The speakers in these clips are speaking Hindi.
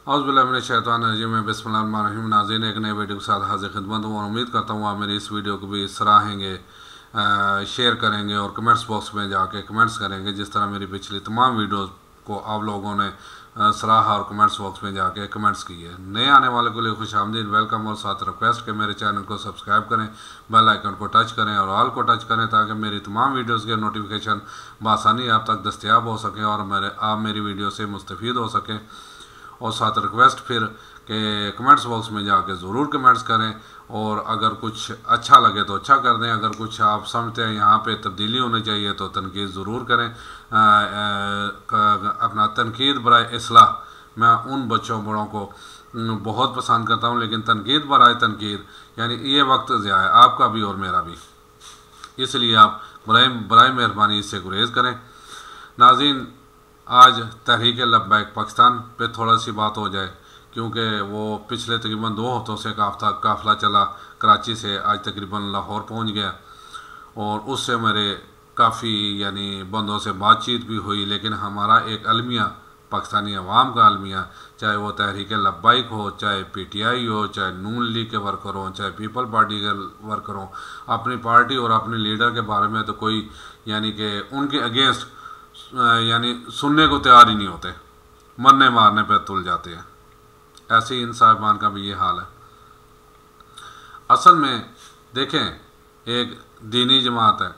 औज़ुबिल्लाहिमिनश्शैतानिर्रजीम में बिस्मिल्लाहिर्रहमानिर्रहीम। नाज़रीन, एक नए वीडियो के साथ हाजिर खिदमत हूँ और उम्मीद करता हूँ आप मेरी इस वीडियो को भी सराहेंगे, शेयर करेंगे और कमेंट्स बॉक्स में जाके कमेंट्स करेंगे, जिस तरह मेरी पिछली तमाम वीडियोज़ को आप लोगों ने सराहा और कमेंट्स बॉक्स में जाके कमेंट्स किए। नए आने वाले के लिए खुश आमदीद, वेलकम और साथ रिक्वेस्ट कि मेरे चैनल को सब्सक्राइब करें, बेल आइकन को टच करें और ऑल को टच करें ताकि मेरी तमाम वीडियोस के नोटिफिकेशन बआसानी आप तक दस्तयाब हो सकें और आप मेरी वीडियो से मुस्तफ़ीद हो सकें। और साथ रिक्वेस्ट फिर कि कमेंट्स बॉक्स में जाके ज़रूर कमेंट्स करें और अगर कुछ अच्छा लगे तो अच्छा कर दें, अगर कुछ आप समझते हैं यहाँ पे तब्दीली होनी चाहिए तो तनकीद ज़रूर करें। अपना तनकीद बराए इस्लाह, मैं उन बच्चों बड़ों को बहुत पसंद करता हूँ, लेकिन तनकीद बराए तनकीद यानी ये वक्त ज़ाया है आपका भी और मेरा भी, इसलिए आप बराए मेहरबानी इससे गुरेज करें। नाज़रीन, आज तहरीक लब्बैक पाकिस्तान पे थोड़ा सी बात हो जाए, क्योंकि वो पिछले तकरीबन 2 हफ्तों से काफ़िला चला कराची से, आज तकरीबन लाहौर पहुंच गया और उससे मेरे काफ़ी यानी बंदों से बातचीत भी हुई। लेकिन हमारा एक अलमिया, पाकिस्तानी अवाम का अलमिया, चाहे वो तहरीक लब्बैक हो, चाहे PTI हो, चाहे नून लीग के वर्कर हों, चाहे पीपल पार्टी के वर्कर हों, अपनी पार्टी और अपने लीडर के बारे में तो कोई यानी कि उनके अगेंस्ट यानी सुनने को तैयार ही नहीं होते, मरने मारने पर तुल जाते हैं। ऐसे ही इन साहिबान का भी ये हाल है। असल में देखें, एक दीनी जमात है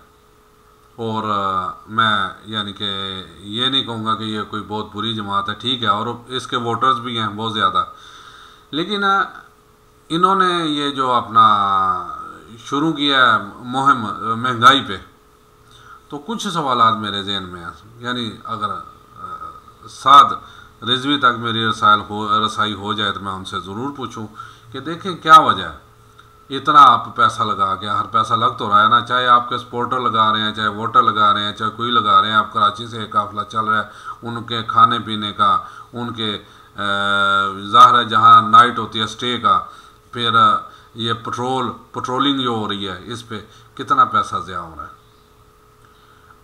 और मैं यानी कि ये नहीं कहूँगा कि ये कोई बहुत बुरी जमात है, ठीक है, और इसके वोटर्स भी हैं बहुत ज़्यादा, लेकिन इन्होंने ये जो अपना शुरू किया है मुहिम महंगाई पे, तो कुछ सवालात मेरे जहन में हैं। यानी अगर साद रिजवी तक मेरी रसाई हो जाए तो मैं उनसे ज़रूर पूछूं कि देखें क्या वजह है, इतना आप पैसा लगा के, हर पैसा लग तो रहा है ना, चाहे आपके सपोर्टर लगा रहे हैं, चाहे वोटर लगा रहे हैं, चाहे कोई लगा रहे हैं, आप कराची से काफ़िला चल रहा है, उनके खाने पीने का, उनके ज़ाहिर है जहाँ नाइट होती है स्टे का, फिर ये पेट्रोलिंग जो हो रही है, इस पर कितना पैसा ज़्यादा हो रहा है।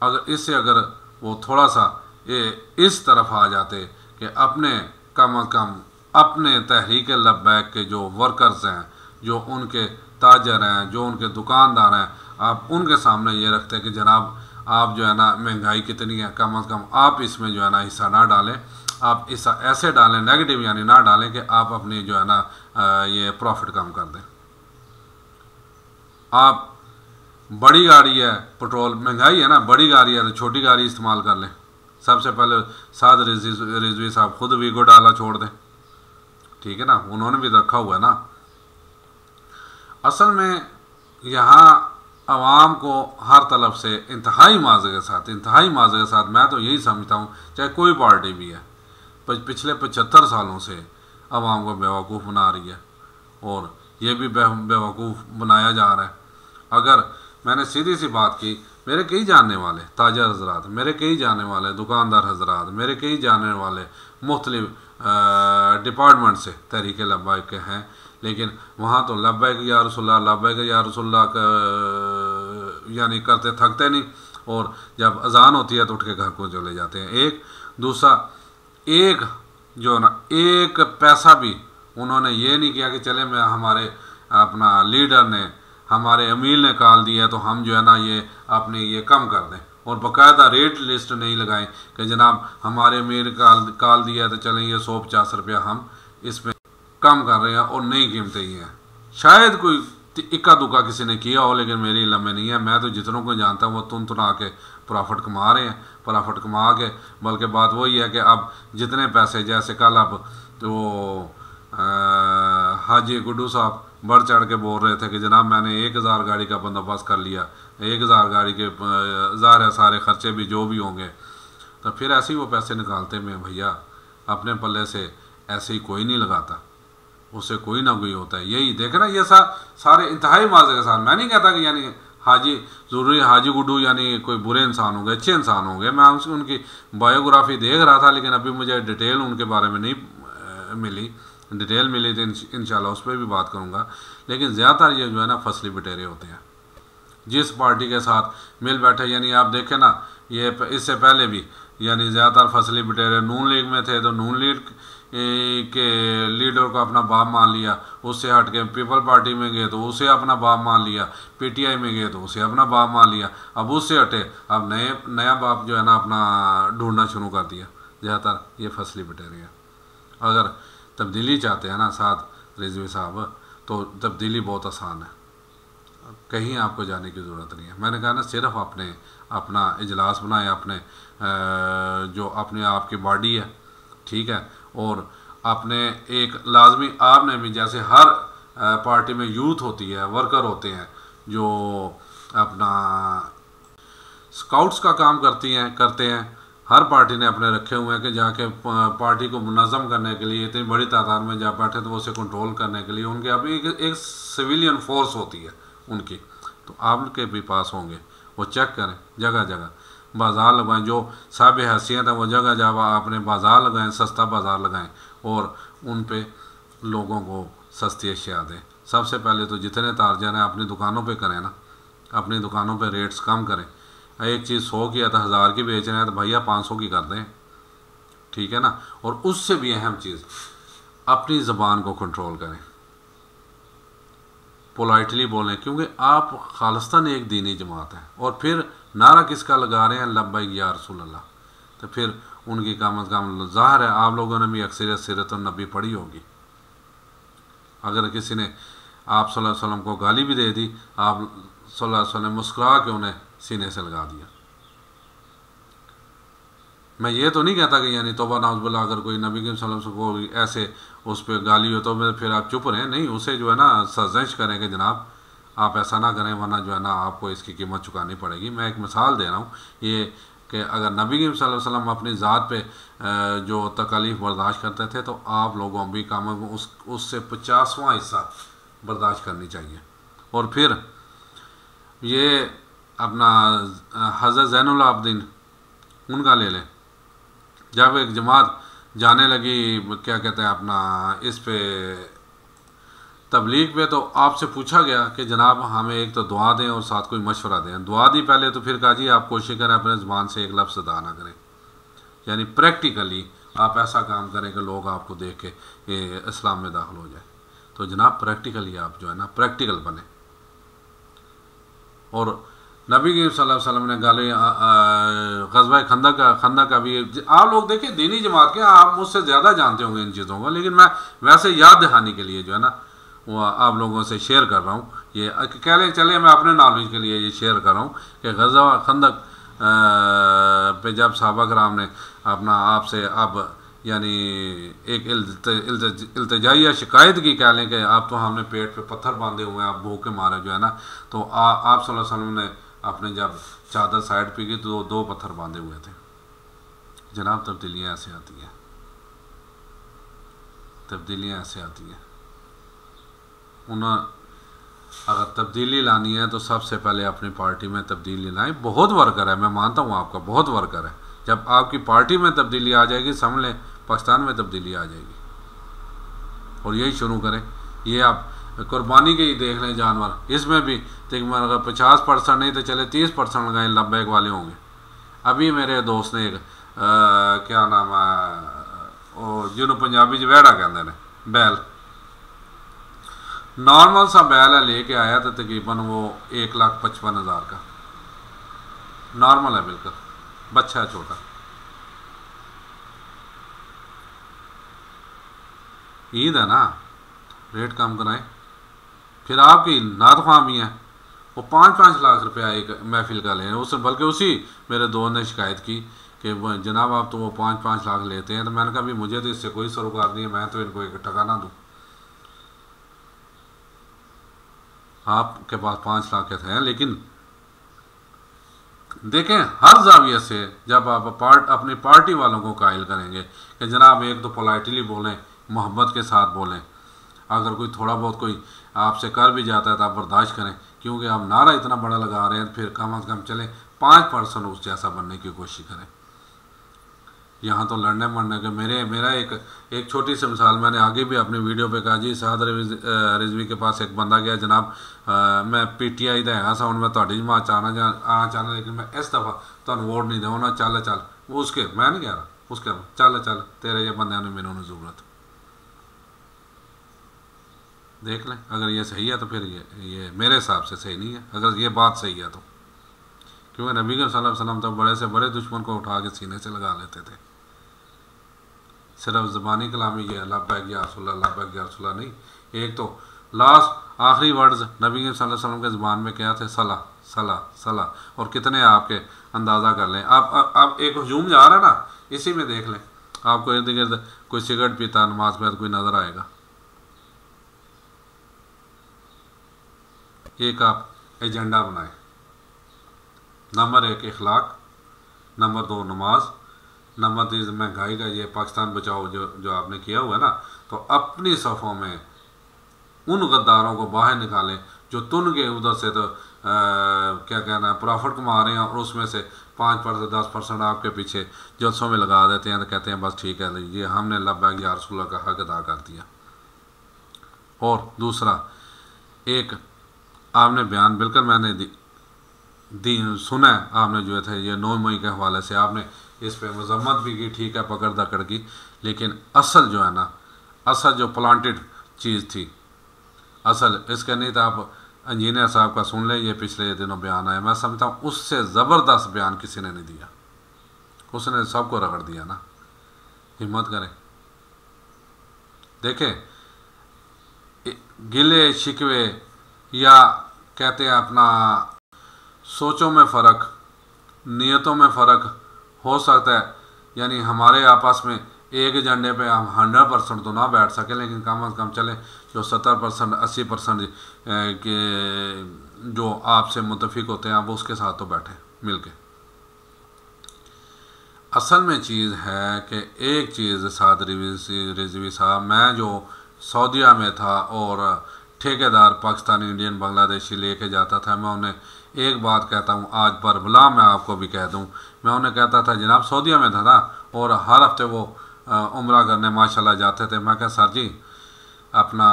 अगर वो थोड़ा सा इस तरफ आ जाते कि अपने कम अज़ कम अपने तहरीक लब्बैक के जो वर्कर्स हैं, जो उनके ताजर हैं, जो उनके दुकानदार हैं, आप उनके सामने ये रखते कि जनाब आप जो है ना महंगाई कितनी है, कम अज़ कम आप इसमें जो है ना हिस्सा ना डालें, आप हिस्सा ऐसे डालें नेगेटिव यानी ना डालें कि आप अपनी जो है ना ये प्रॉफिट कम कर दें। आप बड़ी गाड़ी है, पेट्रोल महंगाई है ना, बड़ी गाड़ी है तो छोटी गाड़ी इस्तेमाल कर लें। सबसे पहले साद रिजवी साहब खुद वीगो डाला छोड़ दें, ठीक है ना, उन्होंने भी रखा हुआ है ना। असल में यहाँ आवाम को हर तरफ से इंतहाई माज़े के साथ मैं तो यही समझता हूँ, चाहे कोई पार्टी भी है, पिछले 75 सालों से आवाम को बेवकूफ़ बना रही है और ये भी बेवकूफ़ बनाया जा रहा है। अगर मैंने सीधी सी बात की, मेरे कई जानने वाले ताजर हजरात, मेरे कई जानने वाले दुकानदार हजरात, मेरे कई जानने वाले मुख्तलिफ डिपार्टमेंट से तहरीक लब्बैक के हैं, लेकिन वहाँ तो लब्बैक या रसूलल्लाह, लब्बैक या रसूलल्लाह यानी करते थकते नहीं, और जब अजान होती है तो उठ के घर को चले जाते हैं। एक दूसरा एक जो ना एक पैसा भी उन्होंने ये नहीं किया कि चले मैं हमारे अपना लीडर ने, हमारे अमीर ने कॉल दिया तो हम जो है ना ये अपने ये कम कर दें, और बाकायदा रेट लिस्ट नहीं लगाएं कि जनाब हमारे अमीर कॉल दिया तो चलें ये 150 रुपया हम इसमें कम कर रहे हैं और नई कीमतें ही हैं। शायद कोई इक्का दुक्का किसी ने किया हो, लेकिन मेरी इल्म में नहीं है। मैं तो जितनों को जानता हूँ वो तुन के प्रॉफिट कमा रहे हैं, प्रॉफिट कमा के, बल्कि बात वही है कि अब जितने पैसे, जैसे कल अब तो हाजी गुड्डू साहब बढ़ चढ़ के बोल रहे थे कि जनाब मैंने 1000 गाड़ी का बंदोबस्त कर लिया, 1000 गाड़ी के ज़ाहिर है सारे खर्चे भी जो भी होंगे, तो फिर ऐसे ही वो पैसे निकालते में भैया अपने पल्ले से ऐसे ही कोई नहीं लगाता, उससे कोई ना कोई होता है। यही देखना, ये सारे इंतहाई माज़े के साथ, मैं नहीं कहता कि यानी हाजी गुड्डू यानी कोई बुरे इंसान होंगे, अच्छे इंसान होंगे, मैं उनकी बायोग्राफी देख रहा था, लेकिन अभी मुझे डिटेल उनके बारे में नहीं मिली, डिटेल मिली तो इंशाल्लाह उस पर भी बात करूँगा। लेकिन ज़्यादातर ये जो है ना फसली बटेरे होते हैं, जिस पार्टी के साथ मिल बैठे, यानी आप देखें ना ये इससे पहले भी यानी ज़्यादातर फसली बटेरे नून लीग में थे, तो नून लीग के लीडर को अपना बाप मान लिया, उससे हट के पीपल पार्टी में गए तो उसे अपना बाप मान लिया, पीटीआई में गए तो उसे अपना बाप मान लिया, अब उससे हटे अब नया बाप जो है ना अपना ढूंढना शुरू कर दिया। ज़्यादातर ये फसली बटेरिया। अगर तब्दीली चाहते हैं ना साथ रिजवी साहब, तो तब्दीली बहुत आसान है, कहीं आपको जाने की ज़रूरत नहीं है। मैंने कहा ना, सिर्फ अपने अपना इजलास बनाए, अपने जो अपने आप की बॉडी है, ठीक है, और आपने एक लाजमी आपने भी, जैसे हर पार्टी में यूथ होती है, वर्कर होते हैं जो अपना स्काउट्स का काम करते हैं, हर पार्टी ने अपने रखे हुए हैं कि जाके पार्टी को मुनज़्ज़म करने के लिए इतनी बड़ी तादाद में जा बैठे तो उसे कंट्रोल करने के लिए उनके अभी एक सिविलियन फोर्स होती है उनकी, तो आपके भी पास होंगे, वो चेक करें, जगह जगह बाज़ार लगाएं, जो साहब हैसियत है वो जगह जगह अपने बाज़ार लगाएं, सस्ता बाज़ार लगाएं और उन पे लोगों को सस्ती अशिया दें। सबसे पहले तो जितने तारजन हैं अपनी दुकानों पे करें ना, अपनी दुकानों पे रेट्स कम करें। एक चीज़ 100 की है तो 1000 की बेच रहे हैं तो भैया 500 की कर दें, ठीक है ना। और उससे भी अहम चीज़, अपनी ज़बान को कंट्रोल करें, पोलाइटली बोलें, क्योंकि आप खालिस्तान एक दीनी जमात है। और फिर नारा किसका लगा रहे हैं, लब्बैक या रसूल अल्लाह, तो फिर उनकी कम अज़ कम ज़ाहिर है आप लोगों ने भी अक्सरियत सीरत नबी पढ़ी होगी। अगर किसी ने आप सल्लल्लाहु अलैहि वसल्लम को गाली भी दे दी, आप सल्लल्लाहु अलैहि वसल्लम मुस्कुरा के उन्हें सीने से लगा दिया। मैं ये तो नहीं कहता कि यानी तौबा नाउज़ुबिल्लाह अगर कोई नबी के सल्लल्लाहु अलैहि वसल्लम को ऐसे उस पर गाली हो तो फिर आप चुप रहें, नहीं, उसे जो है ना सज़िश करें कि जनाब आप ऐसा ना करें वरना जो है ना आपको इसकी कीमत चुकानी पड़ेगी। मैं एक मिसाल दे रहा हूँ ये कि अगर नबी के सल्लल्लाहु अलैहि वसल्लम अपनी ज़ात पे जो तकलीफ़ बर्दाश्त करते थे तो आप लोगों भी काम उससे 50वां हिस्सा बर्दाश्त करनी चाहिए। और फिर ये अपना हज़रत ज़ैनुल आबिदीन उनका ले लें, जब एक जमात जाने लगी क्या कहते हैं अपना इस पे तबलीग पे, तो आपसे पूछा गया कि जनाब हमें एक तो दुआ दें और साथ कोई मशवरा दें। दुआ दी पहले, तो फिर कहा जी आप कोशिश करें अपने ज़बान से एक लफ्ज़ अदा ना करें, यानी प्रैक्टिकली आप ऐसा काम करें कि लोग आपको देख के ये इस्लाम में दाखिल हो जाए। तो जनाब प्रैक्टिकली आप जो है ना प्रैक्टिकल बने। और नबी के सल्लल्लाहु अलैहि वसल्लम ने गाले ग़ज़वा खंदक का भी आप लोग देखें, दीनी जमात के आप मुझसे ज़्यादा जानते होंगे इन चीज़ों को, लेकिन मैं वैसे याद दहानी के लिए जो है ना वो आप लोगों से शेयर कर रहा हूँ। ये कह लें चले मैं अपने नॉलेज के लिए ये शेयर कर रहा हूँ कि ग़ज़वा खंदक पे जब सहाबा कराम ने अपना आपसे अब यानी एक इल्तिजा शिकायत की, कह लें कि आप तो हमने पेट पे पत्थर बांधे हुए हैं, आप भूखे मारे जो है ना, तो आप सल्लल्लाहु अलैहि वसल्लम ने आपने जब चादर साइड पे की तो 2 पत्थर बांधे हुए थे। जनाब तब्दीलियाँ ऐसे आती हैं, तब्दीलियाँ ऐसे आती हैं। अगर तब्दीली लानी है तो सबसे पहले अपनी पार्टी में तब्दीली लाएं। बहुत वर्कर है, मैं मानता हूँ आपका बहुत वर्कर है, जब आपकी पार्टी में तब्दीली आ जाएगी समझ लें पाकिस्तान में तब्दीली आ जाएगी। और यही शुरू करें। ये आप कुर्बानी के ही देख लें जानवर, इसमें भी तकरीबन अगर 50% नहीं तो चले 30% लगाए लब्बैक वाले होंगे। अभी मेरे दोस्त ने एक क्या नाम है जिन्होंने पंजाबी च वैड़ा कहते हैं बैल, नॉर्मल सा बैल है लेके आया तो तकरीबन वो 1,55,000 का नॉर्मल है, बिल्कुल बच्चा है छोटा। ईद है ना, रेट कम कराएं। फिर आपकी नात ख्वामी है, वो 5-5 लाख रुपया एक महफिल का लें। उस बल्कि उसी मेरे दोस्त ने शिकायत की कि जनाब आप तो वो 5-5 लाख लेते हैं। तो मैंने कहा भी मुझे तो इससे कोई सरोकार नहीं है, मैं तो इनको एक टका ना दूँ। आपके पास 5 लाख के हैं, लेकिन देखें हर जाविये से जब आप अपनी पार्टी वालों को कायल करेंगे कि जनाब एक तो पोलाइटली बोलें, मोहब्बत के साथ बोलें, अगर कोई थोड़ा बहुत कोई आपसे कर भी जाता है तो आप बर्दाश्त करें, क्योंकि आप नारा इतना बड़ा लगा रहे हैं। फिर कम अज़ कम चले 5% उस जैसा बनने की कोशिश करें। यहाँ तो लड़ने मरने के मेरा एक छोटी सी मिसाल मैंने आगे भी अपनी वीडियो पे कहा जी। साद रिजवी के पास एक बंदा गया, जनाब मैं PTI का है सा, मैं तुहाडी जमात आना चाहना, लेकिन मैं इस दफ़ा तुहानू वोट नहीं दूँगा, चल वो उसके मैं नहीं कह रहा, उसके चल चल तेरे ये बंदे ने मैनू ज़रूरत। देख लें अगर ये सही है तो फिर ये मेरे हिसाब से सही नहीं है, अगर ये बात सही है तो। क्योंकि नबी सल्लल्लाहु अलैहि वसल्लम तो बड़े से बड़े दुश्मन को उठा के सीने से लगा लेते थे। सिर्फ ज़बानी कलामी ये लब्बैक या रसूलल्लाह लब्बैक या रसूलल्लाह नहीं, एक तो लास्ट आखिरी वर्ड्स नबी सल्लल्लाहु अलैहि वसल्लम के ज़बान में क्या थे, सला सला सला। और कितने आपके अंदाज़ा कर लें, आप एक हजूम जा रहा है ना, इसी में देख लें आपको इर्द गिर्द कोई सिगरेट पीता नमाज में कोई नज़र आएगा। एक आप एजेंडा बनाए, नंबर 1 इखलाक, नंबर 2 नमाज, नंबर 3 महंगाई का ये पाकिस्तान बचाओ जो आपने किया हुआ है ना, तो अपनी सफ़ों में उन गद्दारों को बाहर निकालें जो तुन के उधर से तो क्या कहना है प्रॉफिट कमा रहे हैं, और उसमें से 5% 10% आपके पीछे जलसों में लगा देते हैं तो कहते हैं बस ठीक है ये हमने लब्बैक या रसूलल्लाह का हक अदा कर दिया। और दूसरा एक आपने बयान बिल्कुल मैंने सुना है, आपने जो थे ये 9 मई के हवाले से आपने इस पे मजम्मत भी की, ठीक है पकड़ दकड़ की, लेकिन असल जो है ना, असल जो प्लांटेड चीज़ थी, असल इसके नहीं था। आप इंजीनियर साहब का सुन लें, ये पिछले दिनों बयान आया, मैं समझता हूँ उससे ज़बरदस्त बयान किसी ने नहीं दिया, उसने सबको रगड़ दिया ना। हिम्मत करें, देखें गिले शिकवे या कहते हैं अपना सोचों में फ़र्क, नियतों में फ़र्क हो सकता है, यानी हमारे आपस में एक एजेंडे पे हम 100% तो ना बैठ सके, लेकिन कम से कम चले जो 70% 80% के जो आपसे मुतफिक होते हैं आप उसके साथ तो बैठे मिल के। असल में चीज़ है कि एक चीज़ साद रिजवी साहब, मैं जो सऊदीया में था और ठेकेदार पाकिस्तानी इंडियन बांग्लादेशी लेके जाता था, मैं उन्हें एक बात कहता हूँ आज बरबला मैं आपको भी कह दूँ, मैं उन्हें कहता था जनाब सऊदीया में था ना, और हर हफ्ते वो उम्रा करने माशाल्लाह जाते थे। मैं कहा सर जी अपना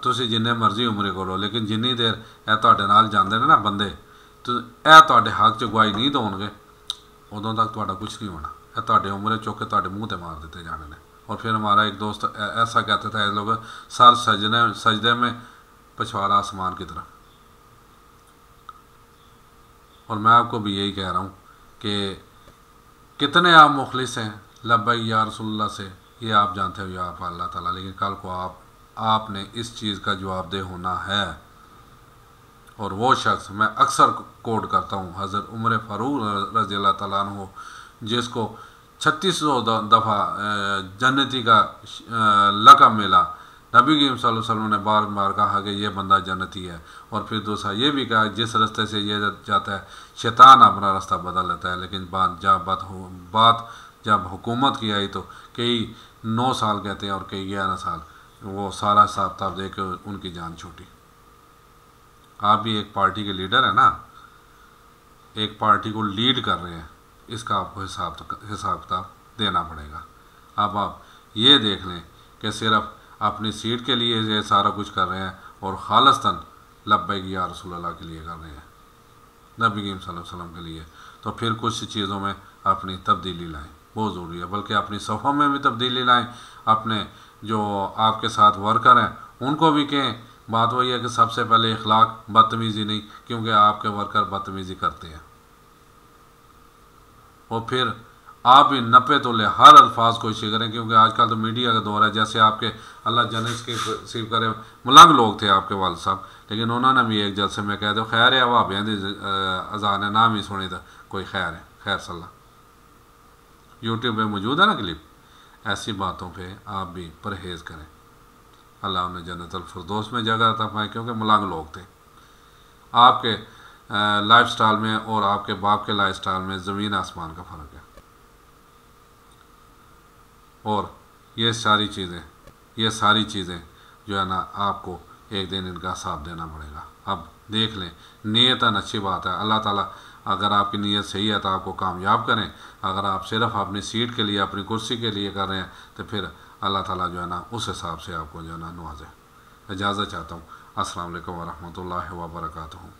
तुसी जिन्ने मर्जी उम्रे करो, लेकिन जिन्नी देर ए तुहाडे नाल जांदे ने ना बंदे तो ए तुहाडे हक च गवाही नहीं देणगे उदों तक तुहाडा कुछ नहीं होना, ए तुहाडे उम्रे चुक के तुहाडे मुँह ते मार देते जाने ने। और फिर हमारा एक दोस्त ऐसा कहते थे ऐसे लोग सर सजदे में पछवाड़ा आसमान की तरफ। और मैं आपको भी यही कह रहा हूँ कि कितने आप मुखलिस हैं लब्बैक या रसूलल्लाह से, ये आप जानते हो या आप अल्लाह ताला, लेकिन कल को आपने इस चीज़ का जवाबदेह होना है। और वो शख्स मैं अक्सर कोट करता हूँ हज़रत उमर फ़ारूक रज़ी अल्लाह ताला अन्हु, जिसको 3600 दफ़ा जन्नती का लक़ब मिला, नबी करीम सल्लल्लाहु अलैहि वसल्लम ने बार बार कहा कि ये बंदा जन्नती है। और फिर दूसरा ये भी कहा जिस रास्ते से ये जाता है शैतान अपना रास्ता बदल लेता है, लेकिन बात जब हुकूमत की आई तो कई 9 साल कहते हैं और कई 11 साल, वो सारा हिसाब किताब दे के उनकी जान छूटी। आप भी एक पार्टी के लीडर हैं ना, एक पार्टी को लीड कर रहे हैं, इसका आपको हिसाब किताब देना पड़ेगा। अब आप ये देख लें कि सिर्फ अपनी सीट के लिए ये सारा कुछ कर रहे हैं और खालिस्तन लब्बैक या रसूलल्लाह के लिए कर रहे हैं, नबी करीम सल्लल्लाहु अलैहि वसल्लम के लिए, तो फिर कुछ चीज़ों में अपनी तब्दीली लाएं, बहुत ज़रूरी है। बल्कि अपनी सफ़ों में भी तब्दीली लाएं, अपने जो आपके साथ वर्कर हैं उनको भी कहें। बात वही है कि सबसे पहले इखलाक, बदतमीज़ी नहीं, क्योंकि आपके वर्कर बदतमीज़ी करते हैं। और फिर आप भी नपे तोले हर अल्फाज कोशिश करें, क्योंकि आजकल तो मीडिया का दौर है। जैसे आपके अल्लाह जन्नत के नसीब करे मलंग लोग थे आपके वाल साहब, लेकिन उन्होंने भी एक जलसे में कह दो खैर है भाभियां दी अजान है नाम ही सुनी था कोई खैर है, खैर सल्ला यूट्यूब पे मौजूद है ना क्लिप। ऐसी बातों पे आप भी परहेज़ करें, अल्लाह उन्हें जन्नतुल फिरदौस में जगह अता फरमाए, क्योंकि मलंग लोग थे। आपके लाइफ स्टाइल में और आपके बाप के लाइफ स्टाइल में ज़मीन आसमान का फ़र्क है। और ये सारी चीज़ें जो है ना आपको एक दिन इनका हिसाब देना पड़ेगा। अब देख लें, नीयतन अच्छी बात है, अल्लाह ताला अगर आपकी नीयत सही है तो आपको कामयाब करें। अगर आप सिर्फ अपनी सीट के लिए, अपनी कुर्सी के लिए कर रहे हैं तो फिर अल्लाह ताला जो है ना उस हिसाब से आपको जो है ना नवाजे। इजाज़त चाहता हूँ। अस्सलाम वालेकुम व रहमतुल्लाहि व बरकातुहू।